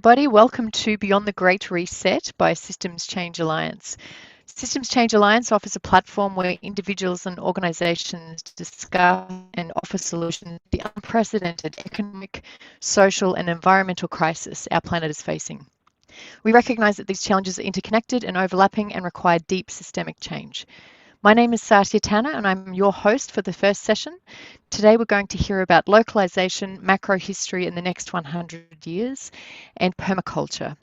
Everybody, welcome to Beyond the Great Reset by Systems Change Alliance. Systems Change Alliance offers a platform where individuals and organisations discuss and offer solutions to the unprecedented economic, social and environmental crisis our planet is facing. We recognise that these challenges are interconnected and overlapping and require deep systemic change. My name is Satya Tanna and I'm your host for the first session. Today we're going to hear about localization, macro history in the next 100 years, and permaculture.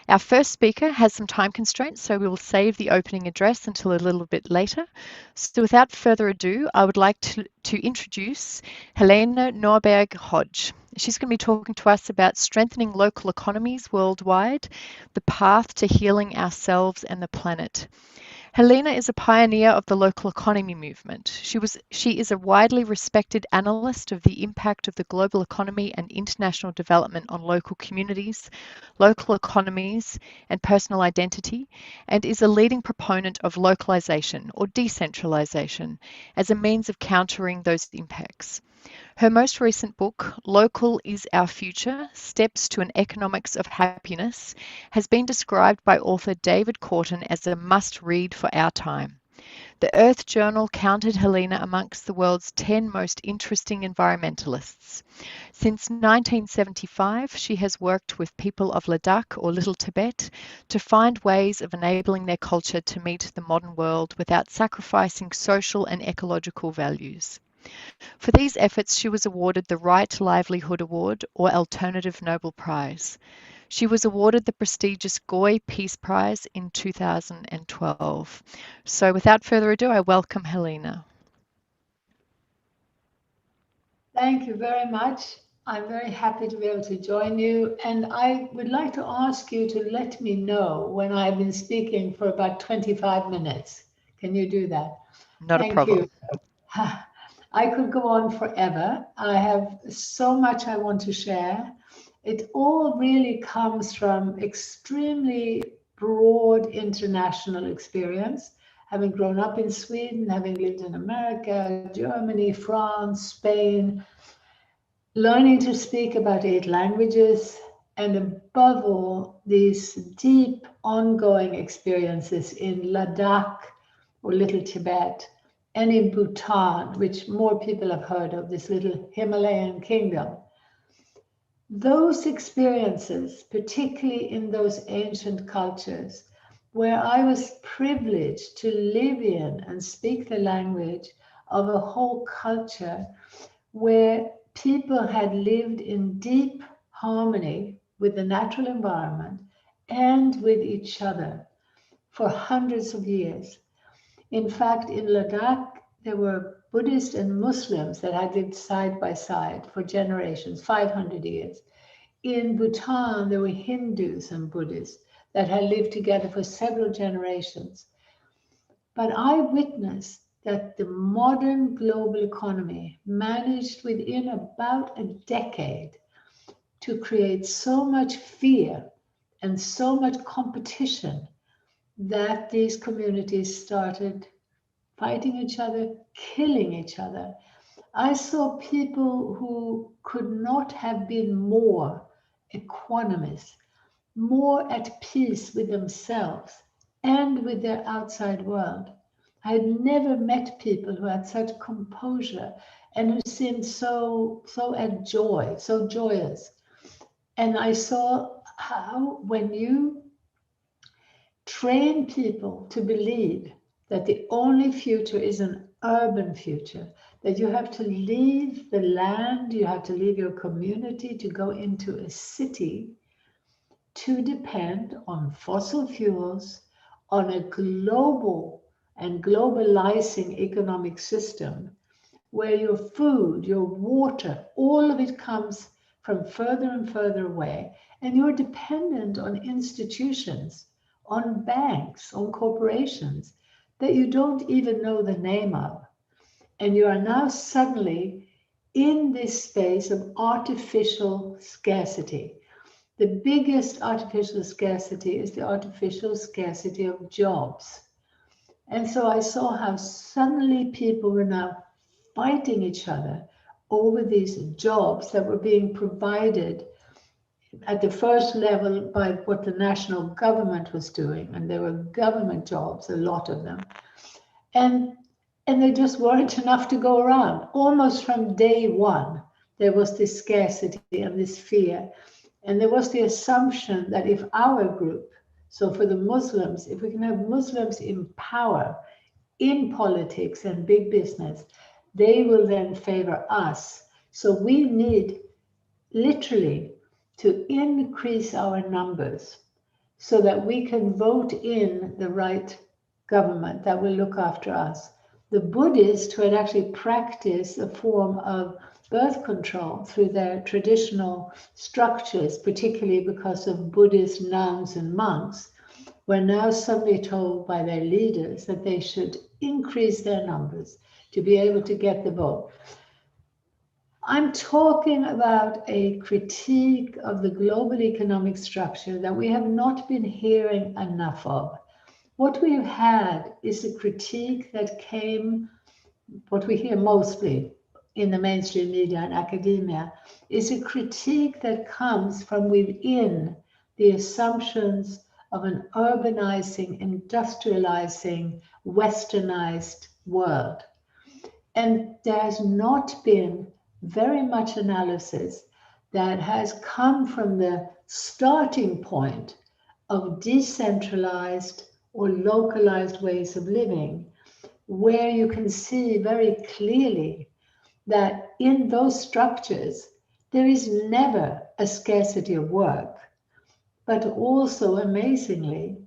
Our first speaker has some time constraints, so we will save the opening address until a little bit later. So without further ado, I would like to introduce Helena Norberg-Hodge. She's going to be talking to us about strengthening local economies worldwide, the path to healing ourselves and the planet. Helena is a pioneer of the local economy movement. She is a widely respected analyst of the impact of the global economy and international development on local communities, local economies, and personal identity, and is a leading proponent of localization or decentralization as a means of countering those impacts. Her most recent book, Local is Our Future: Steps to an Economics of Happiness, has been described by author David Korten as a must-read for our time. The Earth Journal counted Helena amongst the world's 10 most interesting environmentalists. Since 1975, she has worked with people of Ladakh or Little Tibet to find ways of enabling their culture to meet the modern world without sacrificing social and ecological values. For these efforts, she was awarded the Right Livelihood Award or Alternative Nobel Prize. She was awarded the prestigious Goi Peace Prize in 2012. So without further ado, I welcome Helena. Thank you very much. I'm very happy to be able to join you. And I would like to ask you to let me know when I've been speaking for about 25 minutes. Can you do that? Not a problem. You. I could go on forever. I have so much I want to share. It all really comes from extremely broad international experience, having grown up in Sweden, having lived in America, Germany, France, Spain, learning to speak about 8 languages, and above all, these deep ongoing experiences in Ladakh or Little Tibet, and in Bhutan, which more people have heard of, this little Himalayan kingdom. Those experiences, particularly in those ancient cultures, where I was privileged to live in and speak the language of a whole culture where people had lived in deep harmony with the natural environment and with each other for hundreds of years. In fact, in Ladakh, there were Buddhists and Muslims that had lived side by side for generations, 500 years. In Bhutan, there were Hindus and Buddhists that had lived together for several generations. But I witnessed that the modern global economy managed within about a decade to create so much fear and so much competition that these communities started fighting each other, killing each other. I saw people who could not have been more equanimous, more at peace with themselves and with their outside world. I had never met people who had such composure and who seemed so at joy, so joyous. And I saw how when you train people to believe that the only future is an urban future, that you have to leave the land, you have to leave your community to go into a city to depend on fossil fuels, on a global and globalizing economic system where your food, your water, all of it comes from further and further away, and you're dependent on institutions, on banks, on corporations that you don't even know the name of. And you are now suddenly in this space of artificial scarcity. The biggest artificial scarcity is the artificial scarcity of jobs. And so I saw how suddenly people were now fighting each other over these jobs that were being provided at the first level by what the national government was doing, and there were government jobs, a lot of them, and there just weren't enough to go around. Almost from day one, there was this scarcity and this fear, and there was the assumption that if our group, so for the Muslims, if we can have Muslims in power in politics and big business, they will then favor us. So we need literally to increase our numbers so that we can vote in the right government that will look after us. The Buddhists who had actually practiced a form of birth control through their traditional structures, particularly because of Buddhist nuns and monks, were now suddenly told by their leaders that they should increase their numbers to be able to get the vote. I'm talking about a critique of the global economic structure that we have not been hearing enough of. What we've had is a critique that came, what we hear mostly in the mainstream media and academia, is a critique that comes from within the assumptions of an urbanizing, industrializing, westernized world. And there has not been very much analysis that has come from the starting point of decentralized or localized ways of living, where you can see very clearly that in those structures, there is never a scarcity of work, but also amazingly,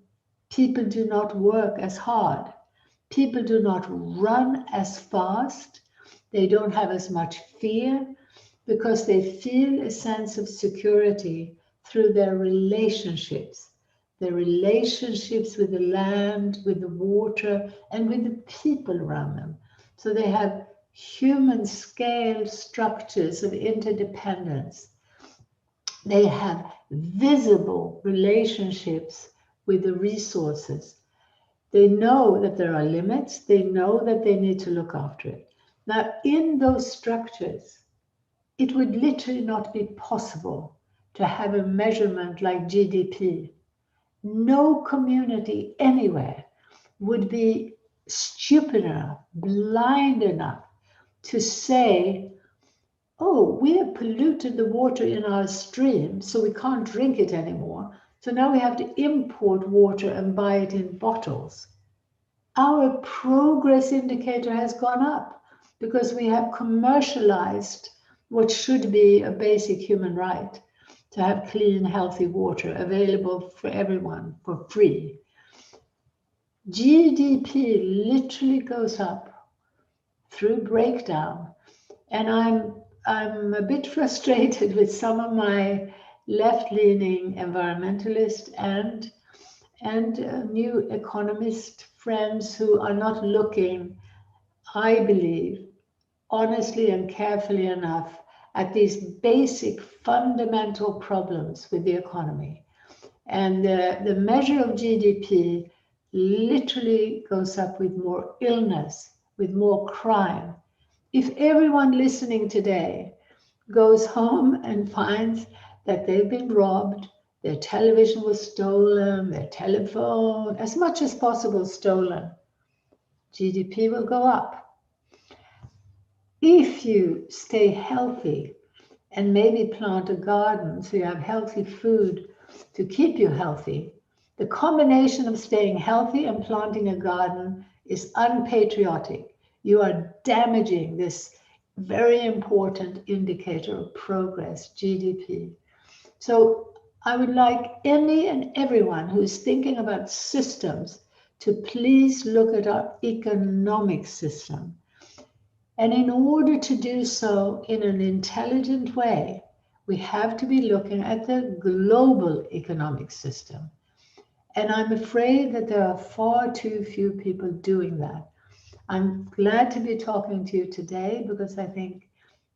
people do not work as hard. People do not run as fast. They don't have as much fear because they feel a sense of security through their relationships with the land, with the water, and with the people around them. So they have human scale structures of interdependence. They have visible relationships with the resources. They know that there are limits. They know that they need to look after it. Now, in those structures, it would literally not be possible to have a measurement like GDP. No community anywhere would be stupid enough, blind enough to say, oh, we have polluted the water in our stream, so we can't drink it anymore. So now we have to import water and buy it in bottles. Our progress indicator has gone up because we have commercialized what should be a basic human right to have clean, healthy water available for everyone for free. GDP literally goes up through breakdown. And I'm a bit frustrated with some of my left-leaning environmentalists and new economist friends who are not looking, I believe, honestly and carefully enough at these basic fundamental problems with the economy. And the measure of GDP literally goes up with more illness, with more crime. If everyone listening today goes home and finds that they've been robbed, their television was stolen, their telephone, as much as possible stolen, GDP will go up. If you stay healthy and maybe plant a garden so you have healthy food to keep you healthy, the combination of staying healthy and planting a garden is unpatriotic. You are damaging this very important indicator of progress, GDP. So I would like any and everyone who's thinking about systems to please look at our economic system. And in order to do so in an intelligent way, we have to be looking at the global economic system. And I'm afraid that there are far too few people doing that. I'm glad to be talking to you today because I think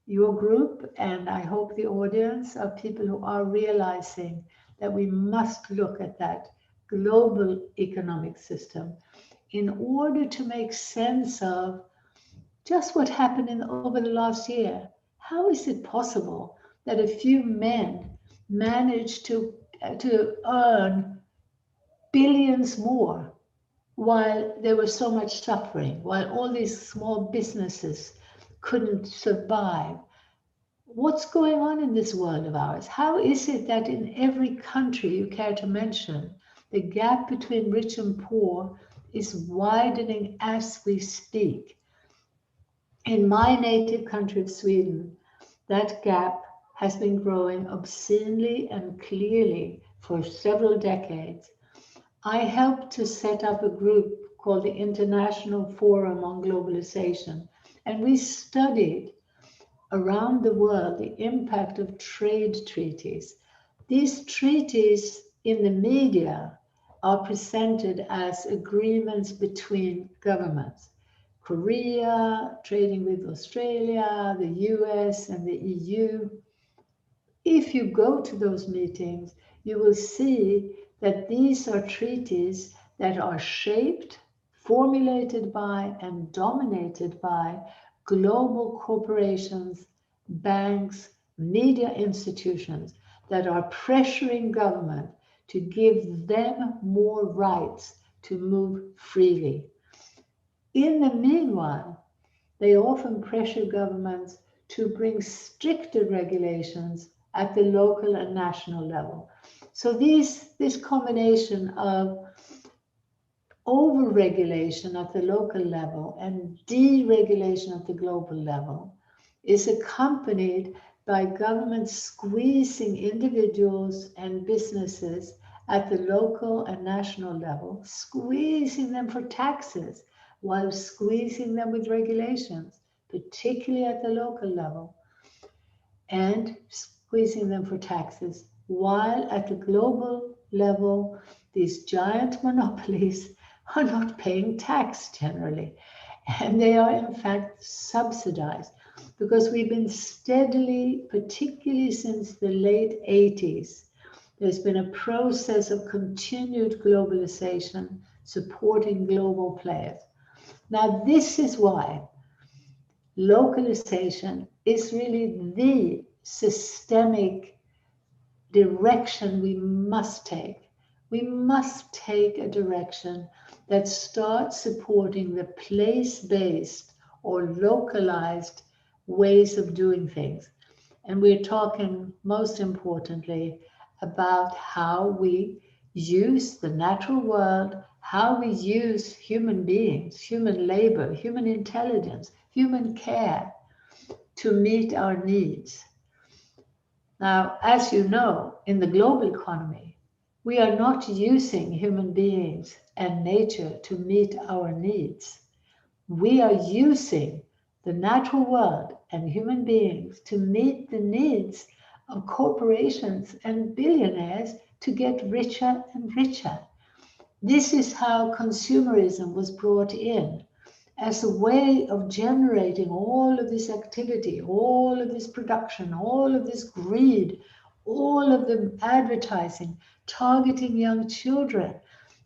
your group, and I hope the audience, are people who are realizing that we must look at that global economic system in order to make sense of just what happened over the last year. How is it possible that a few men managed to earn billions more while there was so much suffering, while all these small businesses couldn't survive. What's going on in this world of ours? How is it that in every country you care to mention, the gap between rich and poor is widening as we speak? In my native country of Sweden, that gap has been growing obscenely and clearly for several decades. I helped to set up a group called the International Forum on Globalization, and we studied around the world the impact of trade treaties. These treaties in the media are presented as agreements between governments. Korea trading with Australia, the US, and the EU. If you go to those meetings, you will see that these are treaties that are shaped, formulated by, and dominated by global corporations, banks, media institutions that are pressuring government to give them more rights to move freely. In the meanwhile, they often pressure governments to bring stricter regulations at the local and national level. So this combination of over-regulation at the local level and deregulation at the global level is accompanied by governments squeezing individuals and businesses at the local and national level, squeezing them for taxes while squeezing them with regulations, particularly at the local level, and squeezing them for taxes, while at the global level, these giant monopolies are not paying tax generally. And they are in fact subsidized because we've been steadily, particularly since the late 80s, there's been a process of continued globalization supporting global players. Now, this is why localization is really the systemic direction we must take. We must take a direction that starts supporting the place-based or localized ways of doing things. And we're talking most importantly about how we use the natural world, how we use human beings, human labor, human intelligence, human care to meet our needs. Now, as you know, in the global economy, we are not using human beings and nature to meet our needs. We are using the natural world and human beings to meet the needs of corporations and billionaires to get richer and richer. This is how consumerism was brought in as a way of generating all of this activity, all of this production, all of this greed, all of the advertising, targeting young children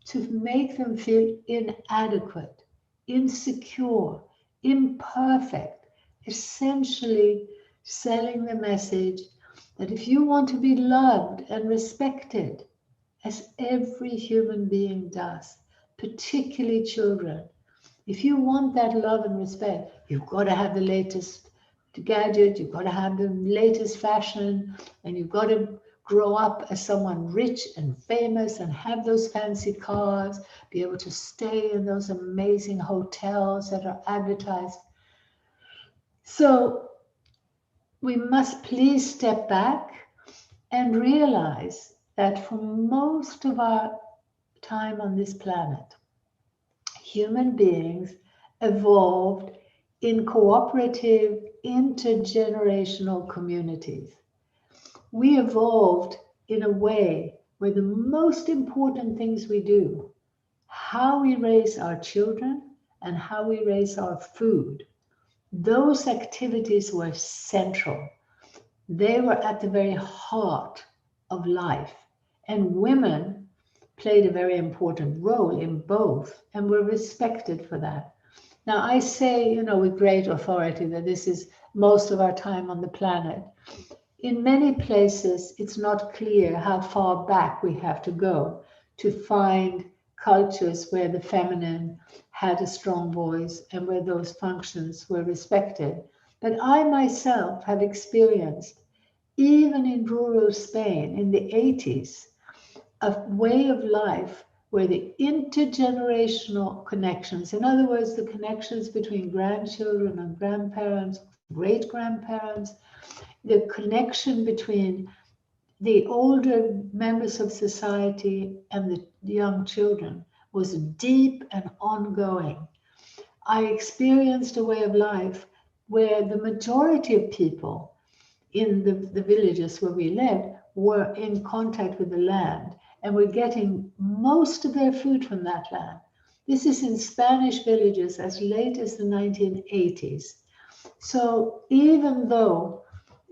to make them feel inadequate, insecure, imperfect, essentially selling the message that if you want to be loved and respected, as every human being does, particularly children, if you want that love and respect, you've got to have the latest gadget, you've got to have the latest fashion, and you've got to grow up as someone rich and famous and have those fancy cars, be able to stay in those amazing hotels that are advertised. So we must please step back and realize that for most of our time on this planet, human beings evolved in cooperative, intergenerational communities. We evolved in a way where the most important things we do, how we raise our children and how we raise our food, those activities were central. They were at the very heart of life. And women played a very important role in both and were respected for that. Now, I say, with great authority that this is most of our time on the planet. In many places, it's not clear how far back we have to go to find cultures where the feminine had a strong voice and where those functions were respected. But I myself have experienced, even in rural Spain in the 80s, a way of life where the intergenerational connections, in other words, the connections between grandchildren and grandparents, great-grandparents, the connection between the older members of society and the young children was deep and ongoing. I experienced a way of life where the majority of people in the villages where we lived were in contact with the land and were getting most of their food from that land. This is in Spanish villages as late as the 1980s. So even though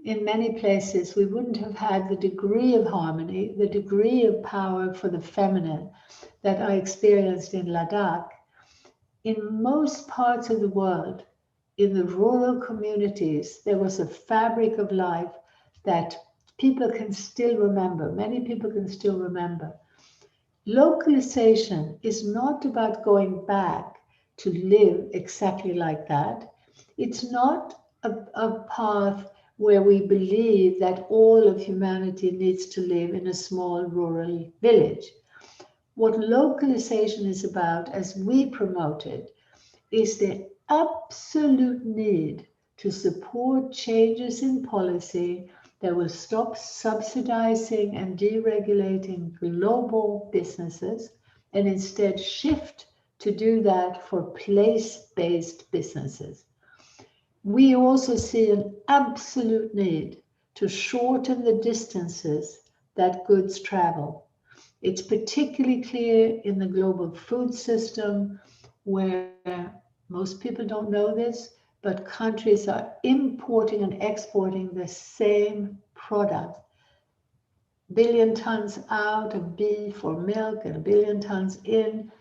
in many places we wouldn't have had the degree of harmony, the degree of power for the feminine that I experienced in Ladakh, in most parts of the world, in the rural communities, there was a fabric of life that people can still remember. Many people can still remember. Localization is not about going back to live exactly like that. It's not a path where we believe that all of humanity needs to live in a small rural village. What localization is about, as we promote it, is the absolute need to support changes in policy that will stop subsidizing and deregulating global businesses and instead shift to do that for place-based businesses. We also see an absolute need to shorten the distances that goods travel. It's particularly clear in the global food system, where most people don't know this, but countries are importing and exporting the same product. A billion tons out of beef or milk and a billion tons in.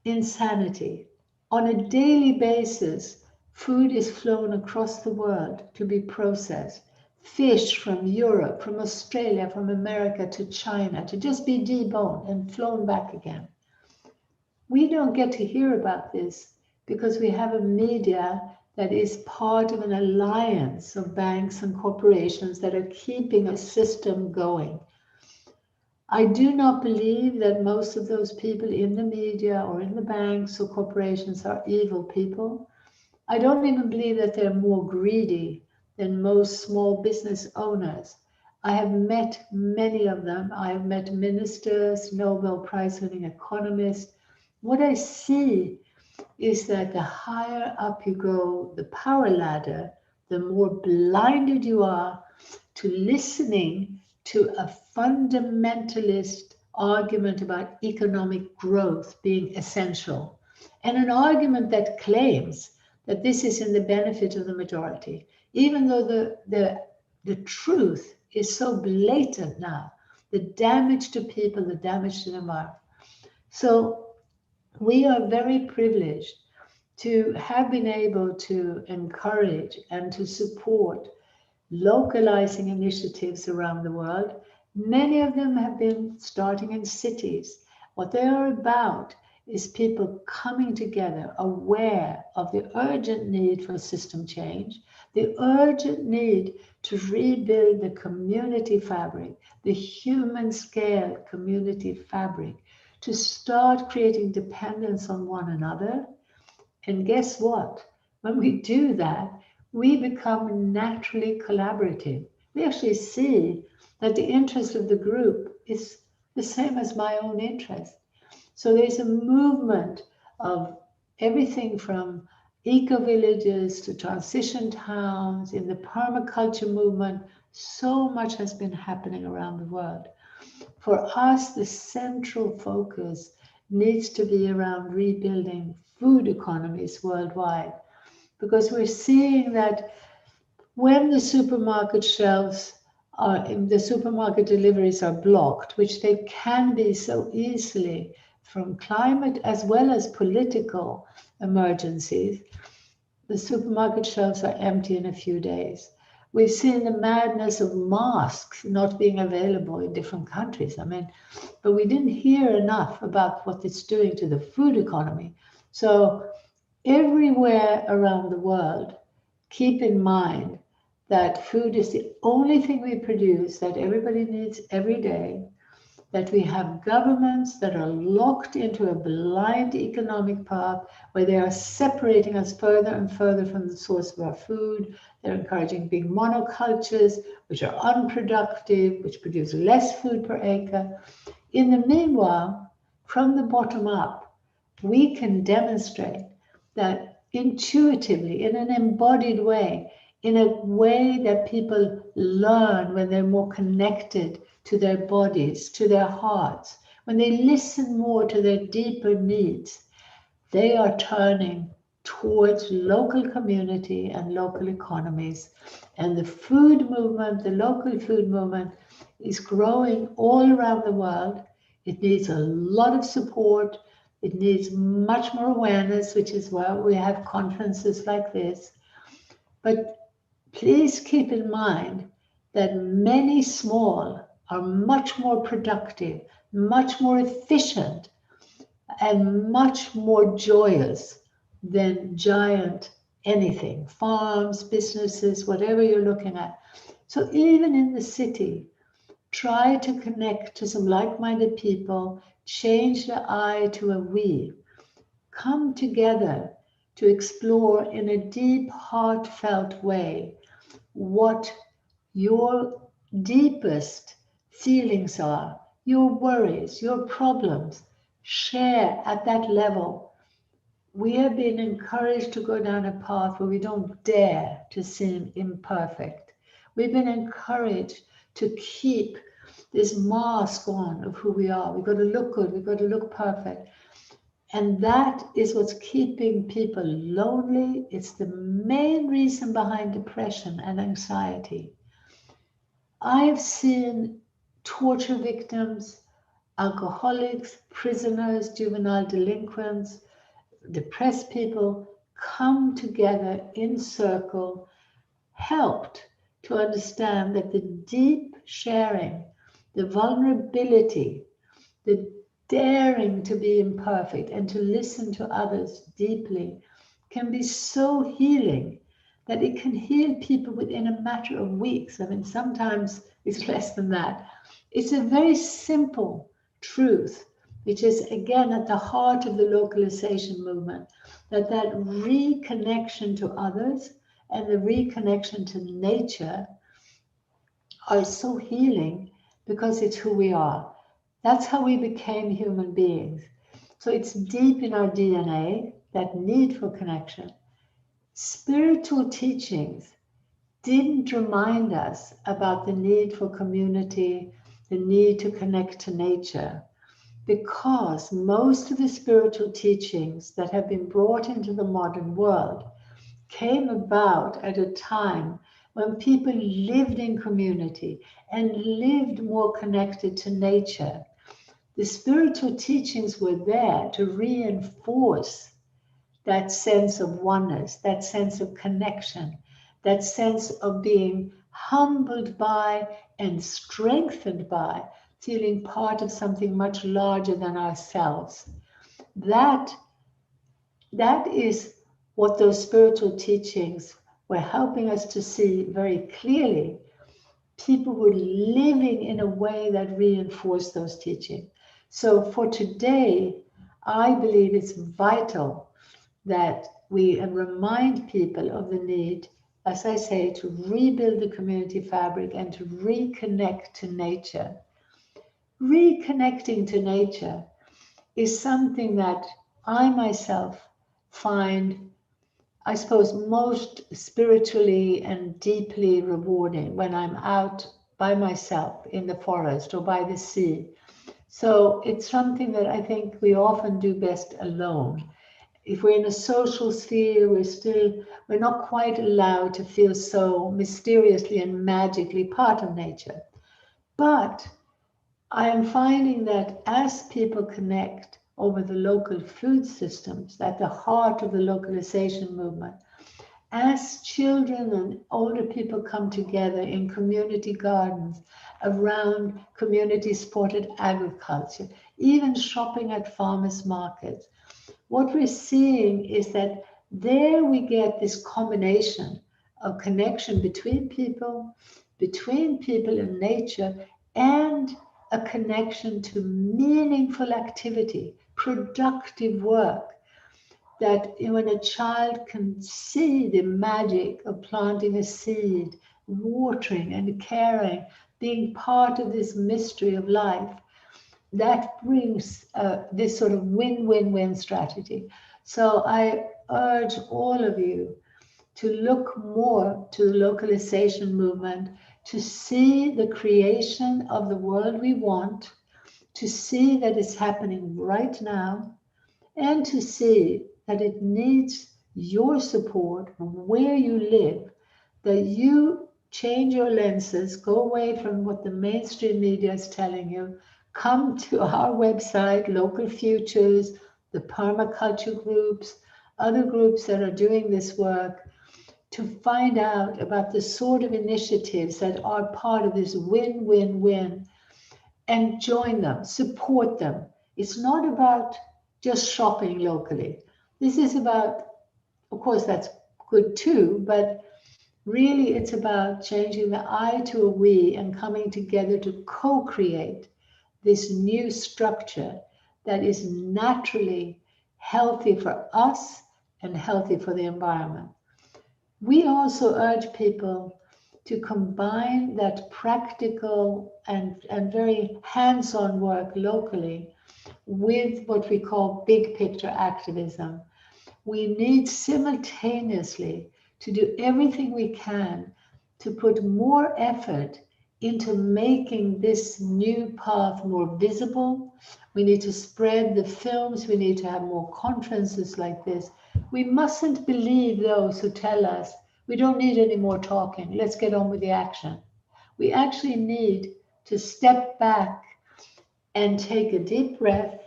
Insanity. On a daily basis, food is flown across the world to be processed. Fish from Europe, from Australia, from America to China to just be deboned and flown back again. We don't get to hear about this because we have a media that is part of an alliance of banks and corporations that are keeping a system going. I do not believe that most of those people in the media or in the banks or corporations are evil people. I don't even believe that they're more greedy than most small business owners. I have met many of them. I have met ministers, Nobel Prize winning economists. What I see is that the higher up you go the power ladder, the more blinded you are to listening to a fundamentalist argument about economic growth being essential, and an argument that claims that this is in the benefit of the majority, even though the truth is so blatant now, the damage to people, the damage to the environment. So we are very privileged to have been able to encourage and to support localizing initiatives around the world. Many of them have been starting in cities. What they are about is people coming together, aware of the urgent need for system change, the urgent need to rebuild the community fabric, the human scale community fabric, to start creating dependence on one another. And guess what? When we do that, we become naturally collaborative. We actually see that the interest of the group is the same as my own interest. So there's a movement of everything from eco-villages to transition towns. In the permaculture movement, so much has been happening around the world. For us, the central focus needs to be around rebuilding food economies worldwide, because we're seeing that when the supermarket shelves are, the supermarket deliveries are blocked, which they can be so easily from climate as well as political emergencies, the supermarket shelves are empty in a few days. We've seen the madness of masks not being available in different countries. I mean, but we didn't hear enough about what it's doing to the food economy. So everywhere around the world, keep in mind that food is the only thing we produce that everybody needs every day, that we have governments that are locked into a blind economic path where they are separating us further and further from the source of our food. They're encouraging big monocultures, which are unproductive, which produce less food per acre. In the meanwhile, from the bottom up, we can demonstrate that intuitively, in an embodied way, in a way that people learn when they're more connected to their bodies, to their hearts, when they listen more to their deeper needs, they are turning towards local community and local economies. And the food movement, the local food movement, is growing all around the world. It needs a lot of support. It needs much more awareness, which is why we have conferences like this. But please keep in mind that many small are much more productive, much more efficient, and much more joyous than giant anything, farms, businesses, whatever you're looking at. So even in the city, try to connect to some like-minded people, change the I to a we. Come together to explore in a deep, heartfelt way what your deepest feelings are, your worries, your problems. Share at that level. We have been encouraged to go down a path where we don't dare to seem imperfect. We've been encouraged to keep this mask on of who we are. We've got to look good, we've got to look perfect. And that is what's keeping people lonely. It's the main reason behind depression and anxiety. I've seen torture victims, alcoholics, prisoners, juvenile delinquents, depressed people come together in circle, helped to understand that the deep sharing, the vulnerability, the daring to be imperfect and to listen to others deeply can be so healing that it can heal people within a matter of weeks. I mean, sometimes it's less than that. It's a very simple truth, which is again at the heart of the localization movement, that reconnection to others and the reconnection to nature are so healing because it's who we are. That's how we became human beings. So it's deep in our DNA, that need for connection. Spiritual teachings didn't remind us about the need for community, the need to connect to nature, because most of the spiritual teachings that have been brought into the modern world came about at a time when people lived in community and lived more connected to nature. The spiritual teachings were there to reinforce that sense of oneness, that sense of connection, that sense of being humbled by and strengthened by feeling part of something much larger than ourselves. That is what those spiritual teachings were helping us to see very clearly. People were living in a way that reinforced those teachings. So for today, I believe it's vital that we remind people of the need, as I say, to rebuild the community fabric and to reconnect to nature. Reconnecting to nature is something that I myself find, I suppose, most spiritually and deeply rewarding when I'm out by myself in the forest or by the sea. So it's something that I think we often do best alone. If we're in a social sphere, we're not quite allowed to feel so mysteriously and magically part of nature. But I am finding that as people connect over the local food systems at the heart of the localization movement, as children and older people come together in community gardens, around community-supported agriculture, even shopping at farmers' markets, what we're seeing is that there we get this combination of connection between people and nature, and a connection to meaningful activity, productive work, that when a child can see the magic of planting a seed, watering and caring, being part of this mystery of life, that brings this sort of win-win-win strategy. So I urge all of you to look more to the localization movement, to see the creation of the world we want, to see that it's happening right now, and to see that it needs your support where you live, that you change your lenses, go away from what the mainstream media is telling you, come to our website, Local Futures, the permaculture groups, other groups that are doing this work, to find out about the sort of initiatives that are part of this win-win-win, and join them, support them. It's not about just shopping locally. This is about, of course, that's good too, but really it's about changing the I to a we and coming together to co-create this new structure that is naturally healthy for us and healthy for the environment. We also urge people to combine that practical and very hands-on work locally with what we call big picture activism. We need simultaneously to do everything we can to put more effort into making this new path more visible. We need to spread the films. We need to have more conferences like this. We mustn't believe those who tell us we don't need any more talking. Let's get on with the action. We actually need to step back and take a deep breath,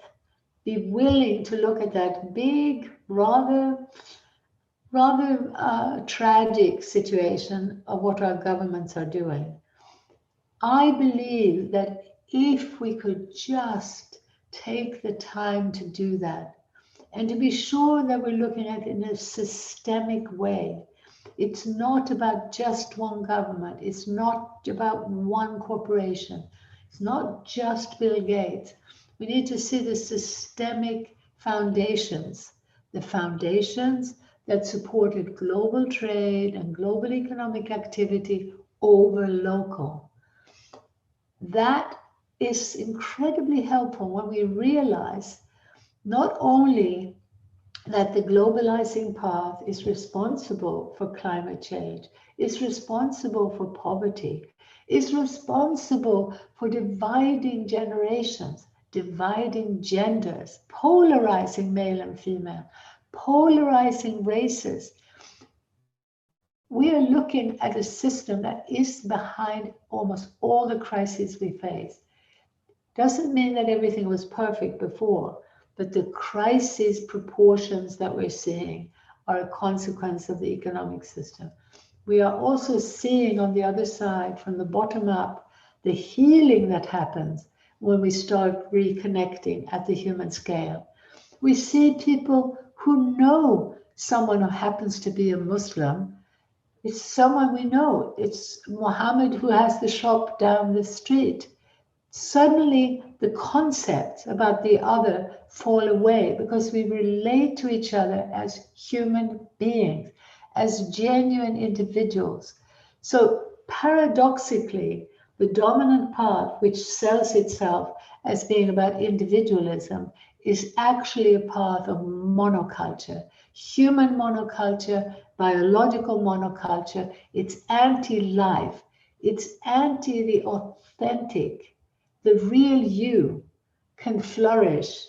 be willing to look at that big, rather tragic situation of what our governments are doing. I believe that if we could just take the time to do that, and to be sure that we're looking at it in a systemic way. It's not about just one government. It's not about one corporation. It's not just Bill Gates. We need to see the systemic foundations, the foundations that supported global trade and global economic activity over local. That is incredibly helpful when we realize not only that the globalizing path is responsible for climate change, is responsible for poverty, is responsible for dividing generations, dividing genders, polarizing male and female, polarizing races. We are looking at a system that is behind almost all the crises we face. Doesn't mean that everything was perfect before, but the crisis proportions that we're seeing are a consequence of the economic system. We are also seeing on the other side, from the bottom up, the healing that happens when we start reconnecting at the human scale. We see people who know someone who happens to be a Muslim. It's someone we know. It's Mohammed who has the shop down the street. Suddenly the concepts about the other fall away because we relate to each other as human beings, as genuine individuals. So paradoxically, the dominant path, which sells itself as being about individualism, is actually a path of monoculture, human monoculture, biological monoculture. It's anti-life. It's anti the authentic. The real you can flourish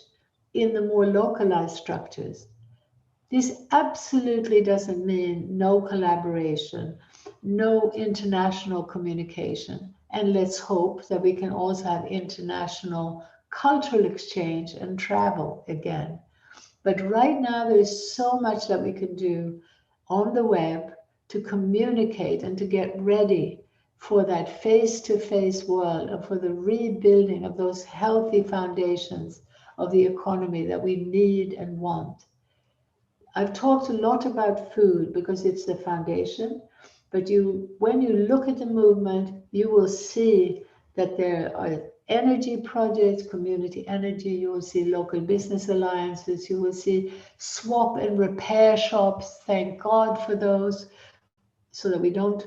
in the more localized structures. This absolutely doesn't mean no collaboration, no international communication. And let's hope that we can also have international cultural exchange and travel again. But right now, there is so much that we can do on the web to communicate and to get ready for that face-to-face world and for the rebuilding of those healthy foundations of the economy that we need and want. I've talked a lot about food because it's the foundation, but when you look at the movement, you will see that there are energy projects, community energy, you will see local business alliances, you will see swap and repair shops, thank God for those, so that we don't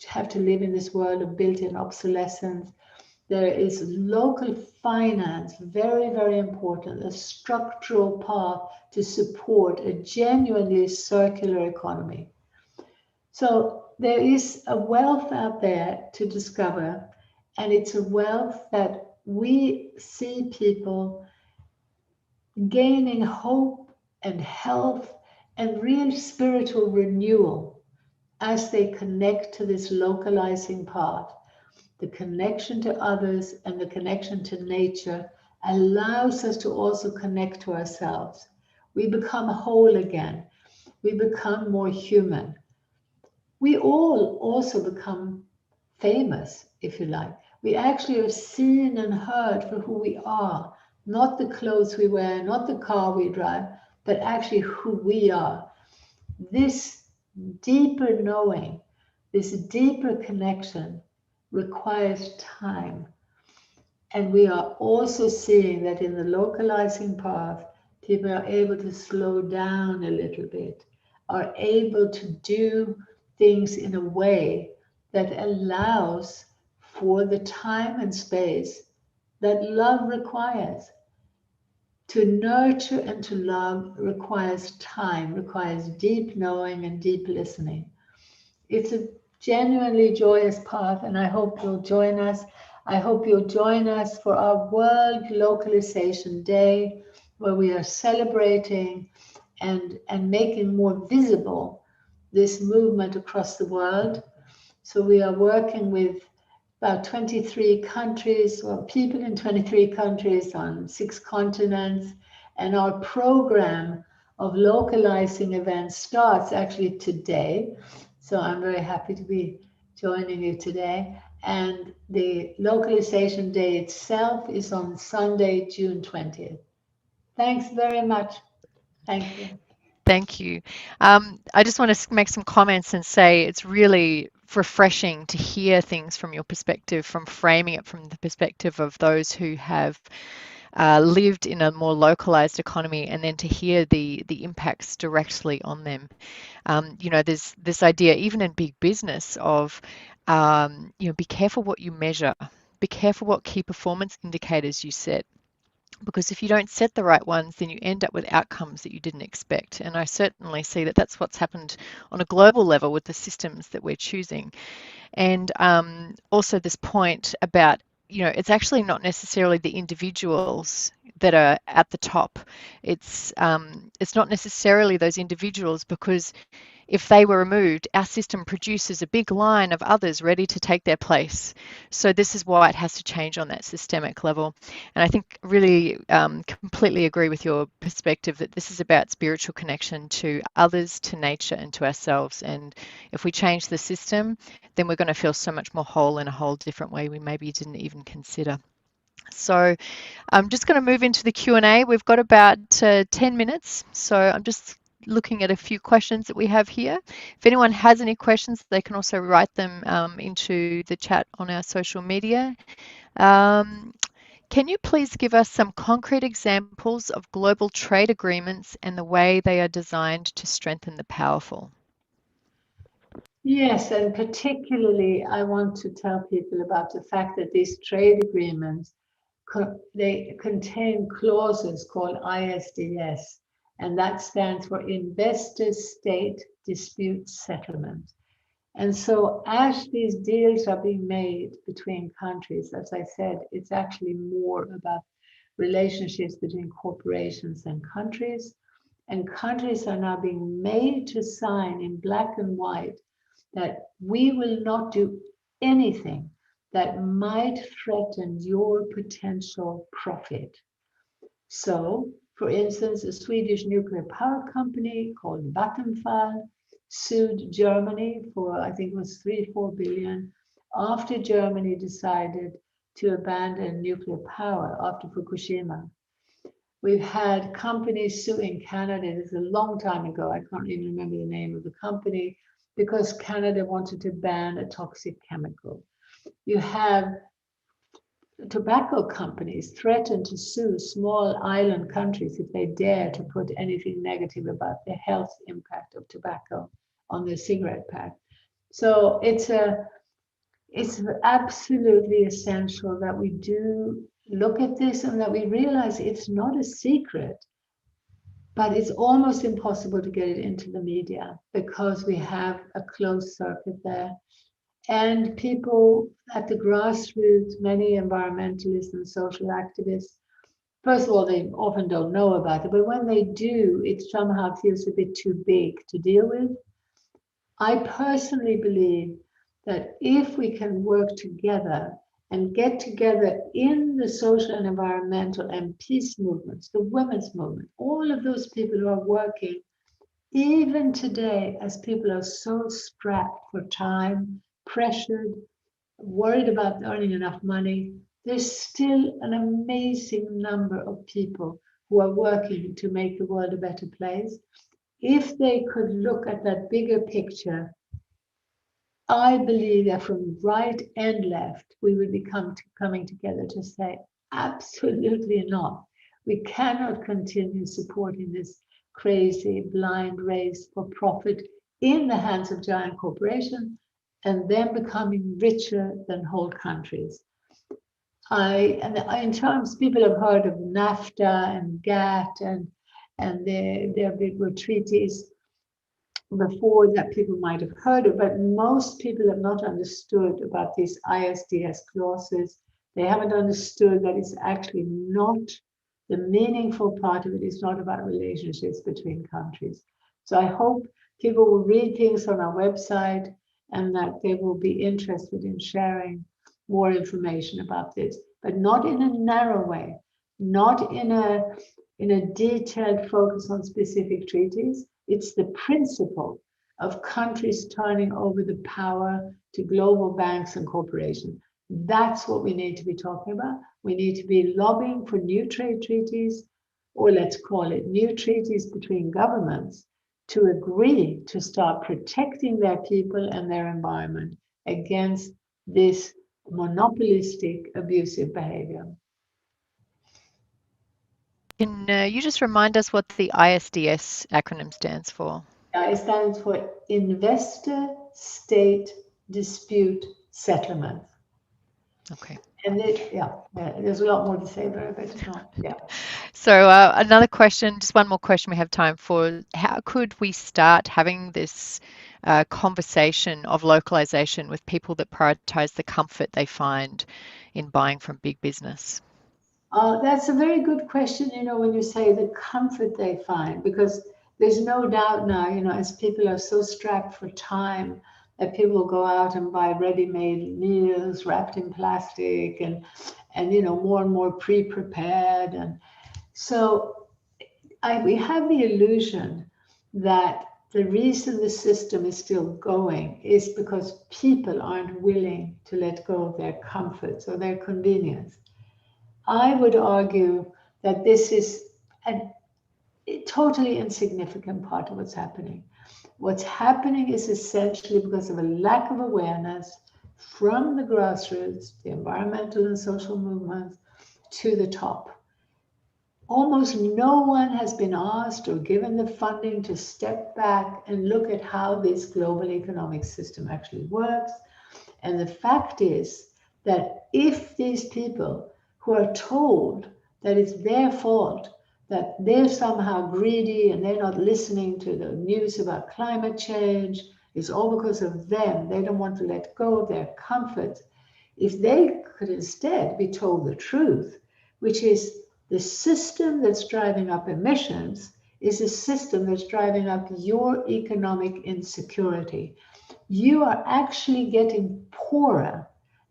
have to live in this world of built-in obsolescence. There is local finance, very, very important, a structural path to support a genuinely circular economy. So there is a wealth out there to discover, and it's a wealth that we see people gaining hope and health and real spiritual renewal as they connect to this localizing path. The connection to others and the connection to nature allows us to also connect to ourselves. We become whole again. We become more human. We all also become famous, if you like. We actually are seen and heard for who we are, not the clothes we wear, not the car we drive, but actually who we are. This deeper knowing, this deeper connection requires time. And we are also seeing that in the localizing path, people are able to slow down a little bit, are able to do things in a way that allows for the time and space that love requires. To nurture and to love requires time, requires deep knowing and deep listening. It's a genuinely joyous path, and I hope you'll join us. I hope you'll join us for our World Localization Day, where we are celebrating and making more visible this movement across the world. So we are working with about 23 countries, or people in 23 countries on 6 continents, and our program of localizing events starts actually today. So I'm very happy to be joining you today. And the Localization Day itself is on Sunday, June 20th. Thanks very much. Thank you. Thank you. I just want to make some comments and say it's really refreshing to hear things from your perspective, from framing it from the perspective of those who have lived in a more localized economy, and then to hear the impacts directly on them. You know, there's this idea, even in big business, of you know, be careful what you measure, be careful what key performance indicators you set. Because if you don't set the right ones, then you end up with outcomes that you didn't expect. And I certainly see that that's what's happened on a global level with the systems that we're choosing. And also this point about, you know, it's actually not necessarily the individuals that are at the top. It's not necessarily those individuals, because if they were removed, our system produces a big line of others ready to take their place. So this is why it has to change on that systemic level. And I think really completely agree with your perspective that this is about spiritual connection to others, to nature, and to ourselves. And if we change the system, then we're going to feel so much more whole in a whole different way we maybe didn't even consider. So I'm just going to move into the Q&A. We've got about 10 minutes. So I'm just looking at a few questions that we have here. If anyone has any questions, they can also write them into the chat on our social media. Can you please give us some concrete examples of global trade agreements and the way they are designed to strengthen the powerful? Yes, and particularly I want to tell people about the fact that these trade agreements, they contain clauses called ISDS, and that stands for Investor-State Dispute Settlement. And so as these deals are being made between countries, as I said, it's actually more about relationships between corporations and countries. And countries are now being made to sign in black and white that we will not do anything that might threaten your potential profit. So, for instance, a Swedish nuclear power company called Vattenfall sued Germany for, I think it was 3-4 billion, after Germany decided to abandon nuclear power after Fukushima. We've had companies suing Canada. This is a long time ago. I can't even remember the name of the company, because Canada wanted to ban a toxic chemical. You have tobacco companies threaten to sue small island countries if they dare to put anything negative about the health impact of tobacco on their cigarette pack. So it's absolutely essential that we do look at this and that we realize it's not a secret, but it's almost impossible to get it into the media because we have a closed circuit there. And people at the grassroots, many environmentalists and social activists, first of all, they often don't know about it, but when they do, it somehow feels a bit too big to deal with. I personally believe that if we can work together and get together in the social and environmental and peace movements, the women's movement, all of those people who are working, even today, as people are so strapped for time, pressured, worried about earning enough money, there's still an amazing number of people who are working to make the world a better place. If they could look at that bigger picture, I believe that from right and left, we would be coming together to say, absolutely not. We cannot continue supporting this crazy blind race for profit in the hands of giant corporations and then becoming richer than whole countries. In terms, people have heard of NAFTA and GATT and their big treaties before that people might have heard of, but most people have not understood about these ISDS clauses. They haven't understood that it's actually not, the meaningful part of it is not about relationships between countries. So I hope people will read things on our website and that they will be interested in sharing more information about this, but not in a narrow way, not in a detailed focus on specific treaties. It's the principle of countries turning over the power to global banks and corporations. That's what we need to be talking about. We need to be lobbying for new trade treaties, or let's call it new treaties between governments, to agree to start protecting their people and their environment against this monopolistic, abusive behavior. Can you just remind us what the ISDS acronym stands for? It stands for Investor State Dispute Settlement. Okay. And there's a lot more to say, but I better not. Yeah. So another question, just one more question we have time for. How could we start having this conversation of localization with people that prioritize the comfort they find in buying from big business? That's a very good question, when you say the comfort they find, because there's no doubt now, as people are so strapped for time, that people will go out and buy ready-made meals wrapped in plastic and more and more pre-prepared. And so we have the illusion that the reason the system is still going is because people aren't willing to let go of their comforts or their convenience. I would argue that this is a totally insignificant part of what's happening. What's happening is essentially because of a lack of awareness from the grassroots, the environmental and social movements, to the top. Almost no one has been asked or given the funding to step back and look at how this global economic system actually works. And the fact is that if these people who are told that it's their fault, that they're somehow greedy and they're not listening to the news about climate change, it's all because of them, they don't want to let go of their comfort. If they could instead be told the truth, which is the system that's driving up emissions is a system that's driving up your economic insecurity. You are actually getting poorer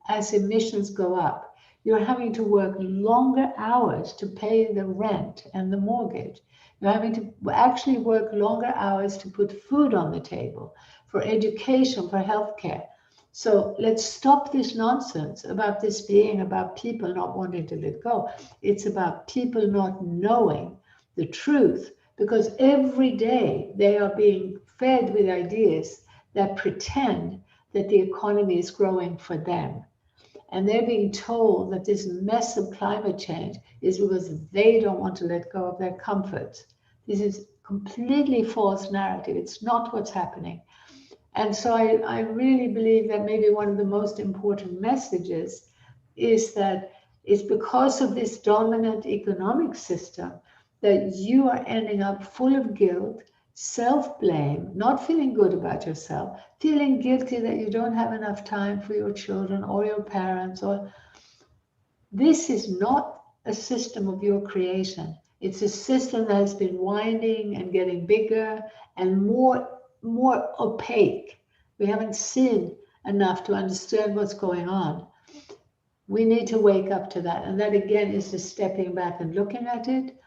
as emissions go up. You're having to work longer hours to pay the rent and the mortgage. You're having to actually work longer hours to put food on the table, for education, for healthcare. So let's stop this nonsense about this being about people not wanting to let go. It's about people not knowing the truth, because every day they are being fed with ideas that pretend that the economy is growing for them. And they're being told that this mess of climate change is because they don't want to let go of their comforts. This is completely false narrative. It's not what's happening. And so I really believe that maybe one of the most important messages is that it's because of this dominant economic system that you are ending up full of guilt, self-blame, not feeling good about yourself, feeling guilty that you don't have enough time for your children or your parents. Or this is not a system of your creation. It's a system that has been winding and getting bigger and more opaque. We haven't seen enough to understand what's going on. We need to wake up to that. And that again is just stepping back and looking at it.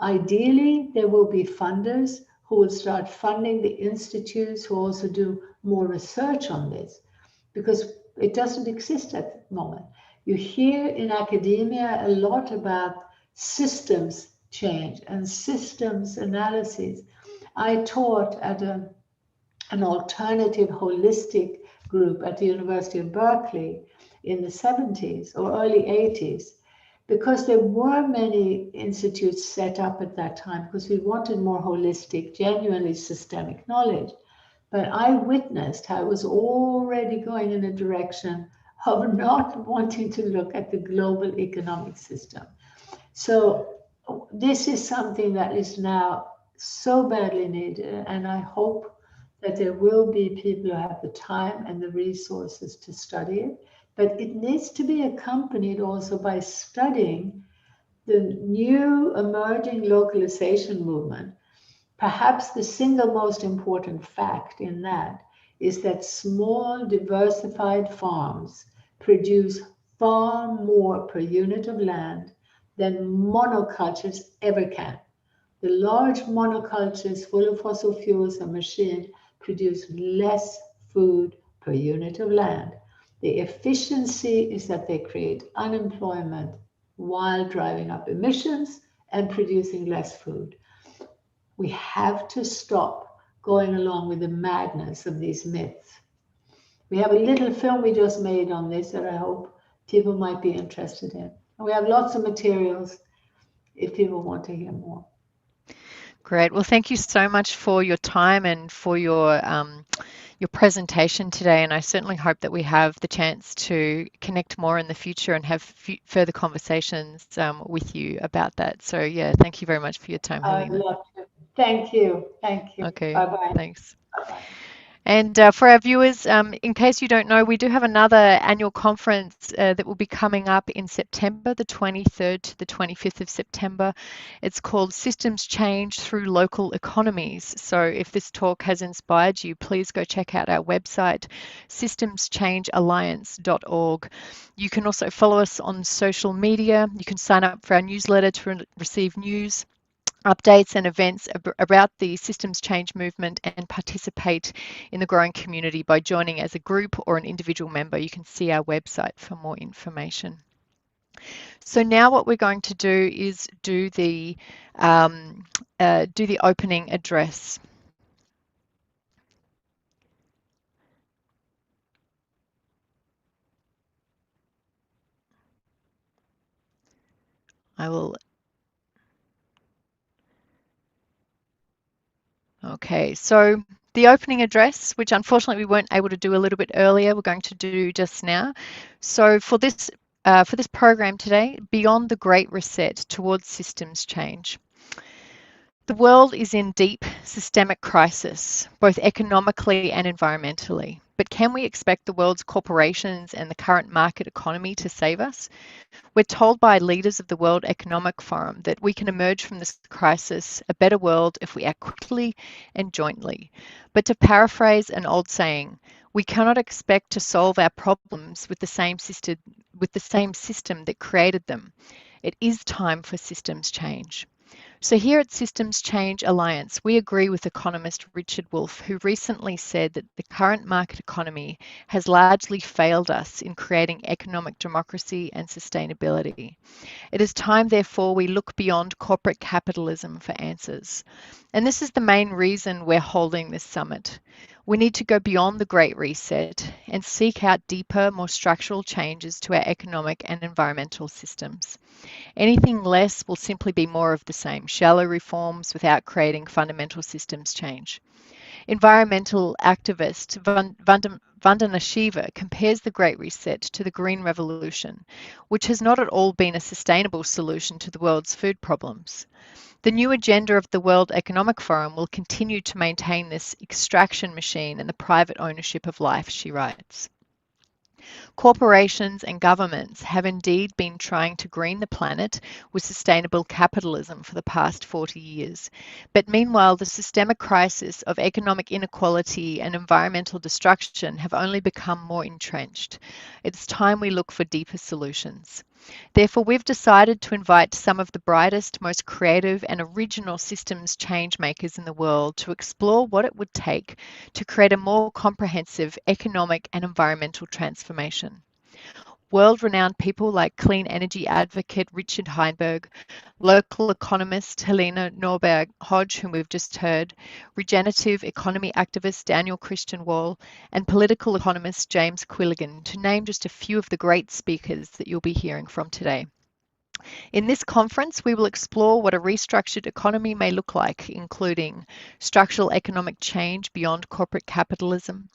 Ideally, there will be funders who will start funding the institutes who also do more research on this, because it doesn't exist at the moment. You hear in academia a lot about systems change and systems analysis. I taught at an alternative holistic group at the University of Berkeley in the 70s or early 80s, because there were many institutes set up at that time because we wanted more holistic, genuinely systemic knowledge. But I witnessed how it was already going in a direction of not wanting to look at the global economic system. So this is something that is now so badly needed, and I hope that there will be people who have the time and the resources to study it. But it needs to be accompanied also by studying the new emerging localization movement. Perhaps the single most important fact in that is that small diversified farms produce far more per unit of land than monocultures ever can. The large monocultures full of fossil fuels and machines produce less food per unit of land. The efficiency is that they create unemployment while driving up emissions and producing less food. We have to stop going along with the madness of these myths. We have a little film we just made on this that I hope people might be interested in. And we have lots of materials if people want to hear more. Great. Well, thank you so much for your time and for your presentation today. And I certainly hope that we have the chance to connect more in the future and have further conversations with you about that. So yeah, thank you very much for your time, Helena. I'd love to. Thank you. Thank you. Okay. Bye-bye. Thanks. Bye-bye. And for our viewers, in case you don't know, we do have another annual conference that will be coming up in September, the 23rd to the 25th of September. It's called Systems Change Through Local Economies. So if this talk has inspired you, please go check out our website, systemschangealliance.org. You can also follow us on social media. You can sign up for our newsletter to receive news, updates and events about the systems change movement, and participate in the growing community by joining as a group or an individual member. You can see our website for more information. So now what we're going to do is do the opening address. Okay, so the opening address, which unfortunately we weren't able to do a little bit earlier, we're going to do just now. So for this program today, Beyond the Great Reset Towards Systems Change. The world is in deep systemic crisis, both economically and environmentally. but can we expect the world's corporations and the current market economy to save us? We're told by leaders of the World Economic Forum that we can emerge from this crisis a better world if we act quickly and jointly. But to paraphrase an old saying, we cannot expect to solve our problems with the same system that created them. It is time for systems change. So here at Systems Change Alliance, we agree with economist Richard Wolff, who recently said that the current market economy has largely failed us in creating economic democracy and sustainability. It is time, therefore, we look beyond corporate capitalism for answers. And this is the main reason we're holding this summit. We need to go beyond the Great Reset and seek out deeper, more structural changes to our economic and environmental systems. Anything less will simply be more of the same, shallow reforms without creating fundamental systems change. Environmental activist Vandana Shiva compares the Great Reset to the Green Revolution, which has not at all been a sustainable solution to the world's food problems. The new agenda of the World Economic Forum will continue to maintain this extraction machine and the private ownership of life, she writes. Corporations and governments have indeed been trying to green the planet with sustainable capitalism for the past 40 years. But meanwhile, the systemic crisis of economic inequality and environmental destruction have only become more entrenched. It's time we look for deeper solutions. Therefore, we've decided to invite some of the brightest, most creative and original systems change makers in the world to explore what it would take to create a more comprehensive economic and environmental transformation. World-renowned people like clean energy advocate Richard Heinberg, local economist Helena Norberg-Hodge, whom we've just heard, regenerative economy activist Daniel Christian Wall, and political economist James Quilligan, to name just a few of the great speakers that you'll be hearing from today. In this conference, we will explore what a restructured economy may look like, including structural economic change beyond corporate capitalism,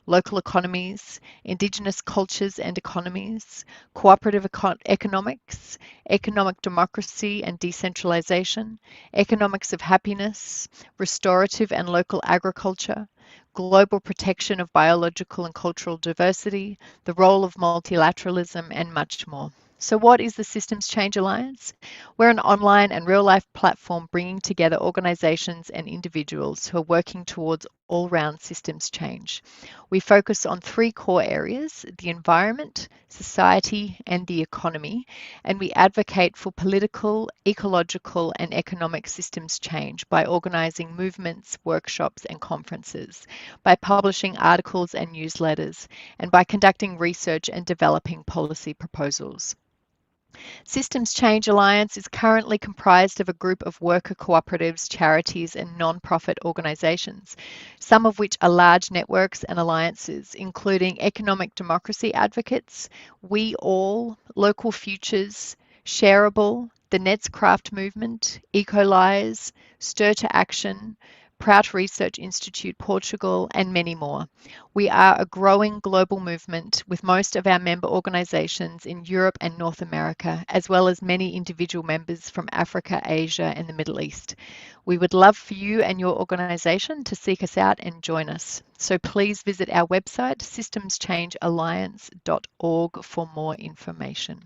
local economies, indigenous cultures and economies, cooperative economics, economic democracy and decentralization, economics of happiness, restorative and local agriculture, global protection of biological and cultural diversity, the role of multilateralism, and much more. So what is the Systems Change Alliance? We're an online and real-life platform bringing together organizations and individuals who are working towards all-round systems change. We focus on three core areas: the environment, society, and the economy, and we advocate for political, ecological, and economic systems change by organizing movements, workshops, and conferences, by publishing articles and newsletters, and by conducting research and developing policy proposals. Systems Change Alliance is currently comprised of a group of worker cooperatives, charities, and non-profit organisations, some of which are large networks and alliances, including economic democracy advocates, We All, Local Futures, Shareable, the Netscraft Movement, Economies, Stir to Action, Prout Research Institute Portugal, and many more. We are a growing global movement with most of our member organisations in Europe and North America, as well as many individual members from Africa, Asia, and the Middle East. We would love for you and your organisation to seek us out and join us. So please visit our website, systemschangealliance.org, for more information.